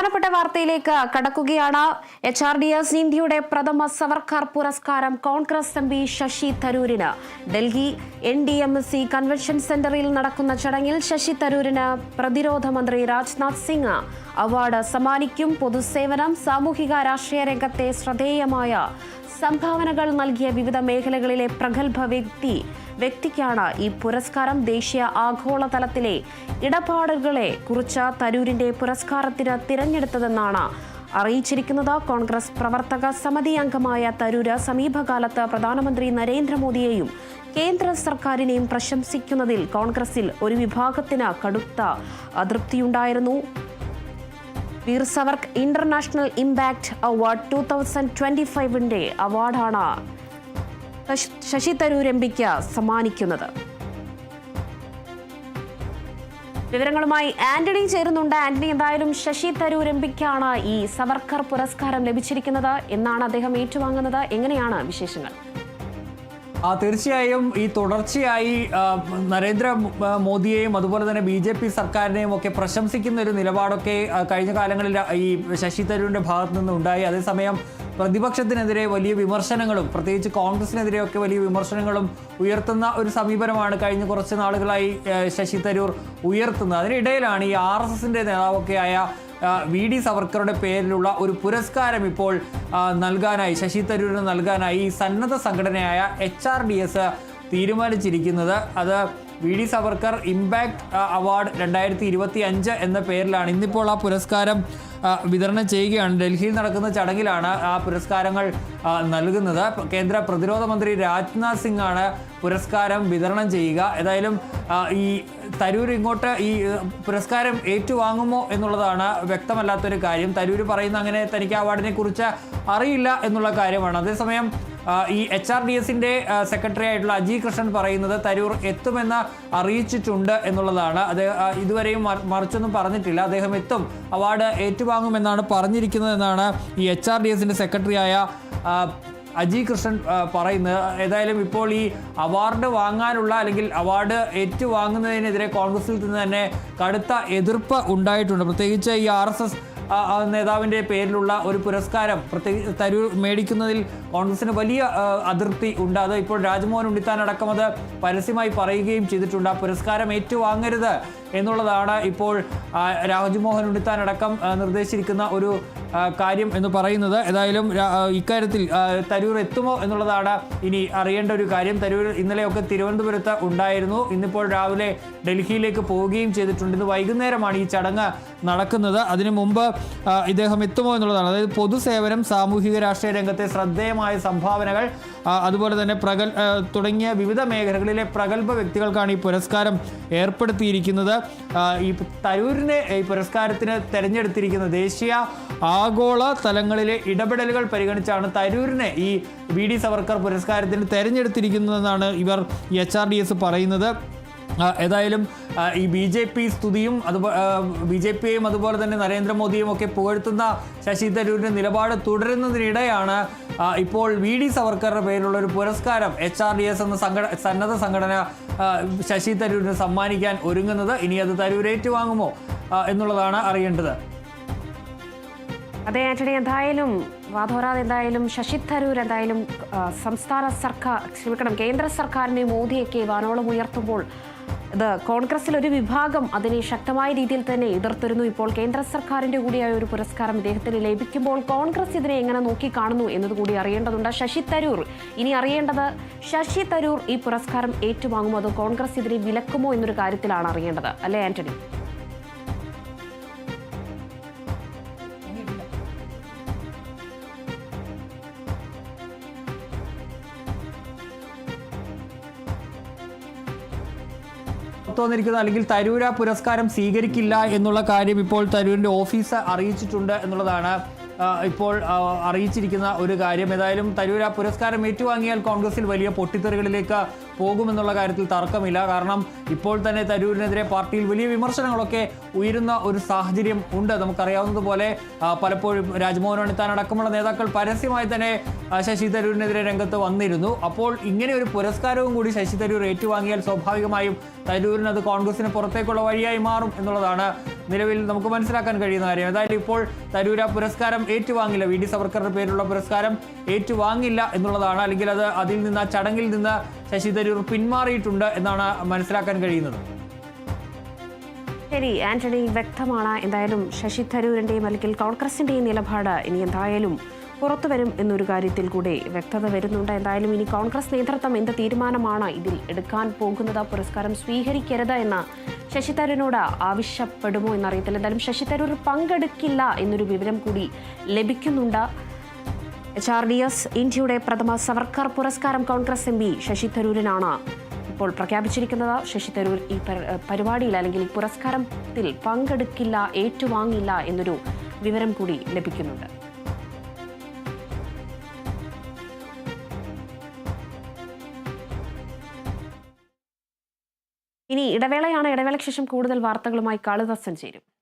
പ്രധാനപ്പെട്ട വാർത്തയിലേക്ക് കടക്കുകയാണ്. HRDS ഇന്ത്യയുടെ പ്രഥമ സവർക്കർ പുരസ്കാരം കോൺഗ്രസ് എംപി ശശി തരൂരിന്. ഡൽഹി NDMC കൺവെൻഷൻ സെന്ററിൽ നടക്കുന്ന ചടങ്ങിൽ ശശി തരൂരിന് പ്രതിരോധ മന്ത്രി രാജ്നാഥ് സിംഗ് അവാർഡ് സമ്മാനിക്കും. പൊതുസേവനം, സാമൂഹിക രാഷ്ട്രീയ രംഗത്തെ ശ്രദ്ധേയമായ സംഭാവനകൾ നൽകിയ വിവിധ മേഖലകളിലെ പ്രഗത്ഭ വ്യക്തിക്കാണ് ഈ പുരസ്കാരം. ദേശീയ ആഗോളതലത്തിലെ ഇടപാടുകളെ കുറിച്ച് തരൂരിന്റെ പുരസ്കാരത്തിന് തിരഞ്ഞെടുത്തതെന്നാണ് അറിയിച്ചിരിക്കുന്നത്. കോൺഗ്രസ് പ്രവർത്തക സമിതി അംഗമായ തരൂര് സമീപകാലത്ത് പ്രധാനമന്ത്രി നരേന്ദ്രമോദിയെയും കേന്ദ്ര സർക്കാരിനെയും പ്രശംസിക്കുന്നതിൽ കോൺഗ്രസിൽ ഒരു വിഭാഗത്തിന് കടുത്ത അതൃപ്തിയുണ്ടായിരുന്നു. Veer Savarkar international impact award 2025 അവാർഡാണ് ശശി തരൂർ എംപിക്ക് സമ്മാനിക്കുന്നത്. വിവരങ്ങളുമായി ആന്റണി ചേരുന്നുണ്ട്. ആന്റണി, എന്തായാലും ശശി തരൂർ എംപിക്കാണ് ഈ സവർക്കർ പുരസ്കാരം ലഭിച്ചിരിക്കുന്നത്. എന്നാണ് അദ്ദേഹം ഏറ്റുവാങ്ങുന്നത്? എങ്ങനെയാണ് വിശേഷങ്ങൾ? തീർച്ചയായും ഈ തുടർച്ചയായി നരേന്ദ്ര മോദിയെയും അതുപോലെ തന്നെ BJP സർക്കാരിനെയും ഒക്കെ പ്രശംസിക്കുന്ന ഒരു നിലപാടൊക്കെ കഴിഞ്ഞ കാലങ്ങളിൽ ഈ ശശി തരൂരിന്റെ ഭാഗത്തു നിന്ന് ഉണ്ടായി. അതേസമയം പ്രതിപക്ഷത്തിനെതിരെ വലിയ വിമർശനങ്ങളും പ്രത്യേകിച്ച് കോൺഗ്രസിനെതിരെയൊക്കെ വലിയ വിമർശനങ്ങളും ഉയർത്തുന്ന ഒരു സമീപനമാണ് കഴിഞ്ഞ കുറച്ച് നാളുകളായി ശശി തരൂർ ഉയർത്തുന്നത്. അതിനിടയിലാണ് ഈ RSSന്റെ നേതാവൊക്കെയായ VD സവർക്കറുടെ പേരിലുള്ള ഒരു പുരസ്കാരം ഇപ്പോൾ നൽകാനായി ശശി തരൂരിന് നൽകാനായി സന്നദ്ധ സംഘടനയായ HRDS തീരുമാനിച്ചിരിക്കുന്നത്. അത് VD സവർക്കർ ഇമ്പാക്ട് അവാർഡ് 2025 എന്ന പേരിലാണ്. ഇന്നിപ്പോൾ ആ പുരസ്കാരം വിതരണം ചെയ്യുകയാണ്. ഡൽഹിയിൽ നടക്കുന്ന ചടങ്ങിലാണ് ആ പുരസ്കാരങ്ങൾ നൽകുന്നത്. കേന്ദ്ര പ്രതിരോധ മന്ത്രി രാജ്നാഥ് സിംഗ് ആണ് പുരസ്കാരം വിതരണം ചെയ്യുക. ഏതായാലും ഈ തരൂർ ഇങ്ങോട്ട് ഈ പുരസ്കാരം ഏറ്റുവാങ്ങുമോ എന്നുള്ളതാണ് വ്യക്തമല്ലാത്തൊരു കാര്യം. തരൂർ പറയുന്ന അങ്ങനെ തനിക്ക് അവാർഡിനെ കുറിച്ച് അറിയില്ല എന്നുള്ള കാര്യമാണ്. അതേസമയം ഈ HRDSന്റെ സെക്രട്ടറി ആയിട്ടുള്ള അജി കൃഷ്ണൻ പറയുന്നത് തരൂർ എത്തുമെന്ന് അറിയിച്ചിട്ടുണ്ട് എന്നുള്ളതാണ്. അത് ഇതുവരെയും മറിച്ചൊന്നും പറഞ്ഞിട്ടില്ല. അദ്ദേഹം എത്തും, അവാർഡ് ഏറ്റുവാങ്ങുമെന്നാണ് പറഞ്ഞിരിക്കുന്നതെന്നാണ് ഈ HRDSന്റെ സെക്രട്ടറിയായ അജി കൃഷ്ണൻ പറയുന്നത്. ഏതായാലും ഇപ്പോൾ ഈ അവാർഡ് വാങ്ങാനുള്ള അല്ലെങ്കിൽ അവാർഡ് ഏറ്റുവാങ്ങുന്നതിനെതിരെ കോൺഗ്രസിൽ നിന്ന് തന്നെ കടുത്ത എതിർപ്പ് ഉണ്ടായിട്ടുണ്ട്. പ്രത്യേകിച്ച് ഈ RSS നേതാവിൻ്റെ പേരിലുള്ള ഒരു പുരസ്കാരം പ്രത്യേകിച്ച് തരൂർ മേടിക്കുന്നതിൽ കോൺഗ്രസിന് വലിയ അതൃപ്തി ഉണ്ട്. അത് ഇപ്പോൾ രാജ്മോഹൻ ഉണ്ണിത്താൻ അടക്കം അത് പരസ്യമായി പറയുകയും ചെയ്തിട്ടുണ്ട്. ആ പുരസ്കാരം ഏറ്റുവാങ്ങരുത് എന്നുള്ളതാണ് ഇപ്പോൾ രാജ്മോഹൻ ഉണ്ണിത്താൻ അടക്കം നിർദ്ദേശിച്ചിരിക്കുന്ന ഒരു കാര്യം എന്ന് പറയുന്നത്. ഏതായാലും ഇക്കാര്യത്തിൽ തരൂർ എത്തുമോ എന്നുള്ളതാണ് ഇനി അറിയേണ്ട ഒരു കാര്യം. തരൂർ ഇന്നലെയൊക്കെ തിരുവനന്തപുരത്ത് ഉണ്ടായിരുന്നു. ഇന്നിപ്പോൾ രാവിലെ ഡൽഹിയിലേക്ക് പോവുകയും ചെയ്തിട്ടുണ്ട്. ഇന്ന് വൈകുന്നേരമാണ് ഈ ചടങ്ങ് നടക്കുന്നത്. അതിനു മുമ്പ് ഇദ്ദേഹം എത്തുമോ എന്നുള്ളതാണ്. അതായത് പൊതുസേവനം, സാമൂഹിക രാഷ്ട്രീയ രംഗത്തെ ശ്രദ്ധേയമായ സംഭാവനകൾ, അതുപോലെ തന്നെ തുടങ്ങിയ വിവിധ മേഖലകളിലെ പ്രഗത്ഭ വ്യക്തികൾക്കാണ് ഈ പുരസ്കാരം ഏർപ്പെടുത്തിയിരിക്കുന്നത്. ഈ തരൂരിനെ ഈ പുരസ്കാരത്തിന് തെരഞ്ഞെടുത്തിരിക്കുന്നത് ദേശീയ ആഗോള തലങ്ങളിലെ ഇടപെടലുകൾ പരിഗണിച്ചാണ് തരൂരിനെ ഈ VD സവർക്കർ പുരസ്കാരത്തിന് തെരഞ്ഞെടുത്തിരിക്കുന്നതെന്നാണ് ഇവർ HRDS പറയുന്നത്. ഏതായാലും ഈ BJP സ്തുതിയും BJPയെയും അതുപോലെ തന്നെ നരേന്ദ്രമോദിയും ഒക്കെ പുകഴ്ത്തുന്ന ശശി തരൂരിൻ്റെ നിലപാട് തുടരുന്നതിനിടെയാണ് ഇപ്പോൾ VD സവർക്കറുടെ പേരിലുള്ള ഒരു പുരസ്കാരം HRDS എന്ന സന്നദ്ധ സംഘടന ശശി തരൂരിന് സമ്മാനിക്കാൻ ഒരുങ്ങുന്നത്. ഇനി അത് തരൂർ ഏറ്റുവാങ്ങുമോ എന്നുള്ളതാണ് അറിയേണ്ടത്. അതെ ആന്റണി, എന്തായാലും വാദോരാതെ എന്തായാലും ശശി തരൂർ എന്തായാലും കേന്ദ്ര സർക്കാരിനെ മോദിയൊക്കെ വാനോളം ഉയർത്തുമ്പോൾ ഇത് കോൺഗ്രസിൽ ഒരു വിഭാഗം അതിനെ ശക്തമായ രീതിയിൽ തന്നെ എതിർത്തിരുന്നു. ഇപ്പോൾ കേന്ദ്ര സർക്കാരിന്റെ കൂടിയായ ഒരു പുരസ്കാരം ഇദ്ദേഹത്തിന് ലഭിക്കുമ്പോൾ കോൺഗ്രസ് ഇതിനെ എങ്ങനെ നോക്കിക്കാണുന്നു എന്നതുകൂടി അറിയേണ്ടതുണ്ട്. ഇനി അറിയേണ്ടത് ശശി തരൂർ ഈ പുരസ്കാരം ഏറ്റുവാങ്ങുമോ അതോ കോൺഗ്രസ് ഇതിനെ വിലക്കുമോ എന്നൊരു കാര്യത്തിലാണ് അറിയേണ്ടത്, അല്ലേ ആന്റണി? തോന്നിയിരിക്കുന്നത് അല്ലെങ്കിൽ തരൂർ പുരസ്കാരം സ്വീകരിക്കില്ല എന്നുള്ള കാര്യം ഇപ്പോൾ തരൂരിൻ്റെ ഓഫീസ് അറിയിച്ചിട്ടുണ്ട് എന്നുള്ളതാണ് ഇപ്പോൾ അറിയിച്ചിരിക്കുന്ന ഒരു കാര്യം. ഏതായാലും തരൂർ പുരസ്കാരം ഏറ്റുവാങ്ങിയാൽ കോൺഗ്രസിൽ വലിയ പൊട്ടിത്തെറികളിലേക്ക് പോകുമെന്നുള്ള കാര്യത്തിൽ തർക്കമില്ല. കാരണം ഇപ്പോൾ തന്നെ തരൂരിനെതിരെ പാർട്ടിയിൽ വലിയ വിമർശനങ്ങളൊക്കെ ഉയരുന്ന ഒരു സാഹചര്യം ഉണ്ട്. നമുക്കറിയാവുന്നതുപോലെ പലപ്പോഴും രാജ്മോഹൻ ഉണ്ണിത്താൻ അടക്കമുള്ള നേതാക്കൾ പരസ്യമായി തന്നെ ശശി തരൂരിനെതിരെ രംഗത്ത് വന്നിരുന്നു. അപ്പോൾ ഇങ്ങനെ ഒരു പുരസ്കാരവും കൂടി ശശി തരൂർ ഏറ്റുവാങ്ങിയാൽ സ്വാഭാവികമായും തരൂരിന് അത് കോൺഗ്രസിന് പുറത്തേക്കുള്ള വഴിയായി മാറും എന്നുള്ളതാണ് നിലവിൽ നമുക്ക് മനസ്സിലാക്കാൻ കഴിയുന്ന കാര്യം. ഏതായാലും ഇപ്പോൾ തരൂർ ആ പുരസ്കാരം ഏറ്റുവാങ്ങില്ല, വി ഡി സവർക്കറുടെ പേരിലുള്ള പുരസ്കാരം ഏറ്റുവാങ്ങില്ല എന്നുള്ളതാണ്. അല്ലെങ്കിൽ അതിൽ നിന്ന് ആ ചടങ്ങിൽ നിന്ന് ശശി തരൂർ പിന്മാറിയിട്ടുണ്ട് എന്നാണ് മനസ്സിലാക്കാൻ കഴിയുന്നത്. ശരി ആന്റണി, വ്യക്തമാണ്. എന്തായാലും ശശി തരൂരിന്റെയും അല്ലെങ്കിൽ കോൺഗ്രസിന്റെയും നിലപാട് ഇനി എന്തായാലും പുറത്തു വരും എന്നൊരു കാര്യത്തിൽ കൂടി വ്യക്തത വരുന്നുണ്ട്. എന്തായാലും ഇനി കോൺഗ്രസ് നേതൃത്വം എന്ത് തീരുമാനമാണ് ഇതിൽ എടുക്കാൻ പോകുന്നത്? പുരസ്കാരം സ്വീകരിക്കരുത് എന്ന് ശശി തരൂരിനോട് ആവശ്യപ്പെടുമോ എന്നറിയത്തില്ല. എന്തായാലും ശശി തരൂർ പങ്കെടുക്കില്ല എന്നൊരു വിവരം കൂടി ലഭിക്കുന്നുണ്ട്. HRDS ഇന്ത്യയുടെ പ്രഥമ സവർക്കർ പുരസ്കാരം കോൺഗ്രസ് MP ശശി തരൂരിനാണ് ഇപ്പോൾ പ്രഖ്യാപിച്ചിരിക്കുന്നത്. ശശി തരൂർ ഈ പരിപാടിയിൽ അല്ലെങ്കിൽ ഈ പുരസ്കാരത്തിൽ പങ്കെടുക്കില്ല, ഏറ്റുവാങ്ങില്ല എന്നൊരു വിവരം കൂടി ലഭിക്കുന്നുണ്ട്. ഇനി ഇടവേളയാണ്. ഇടവേളയ്ക്ക് ശേഷം കൂടുതൽ വാർത്തകളുമായി കാളിദാസൻ ചേരും.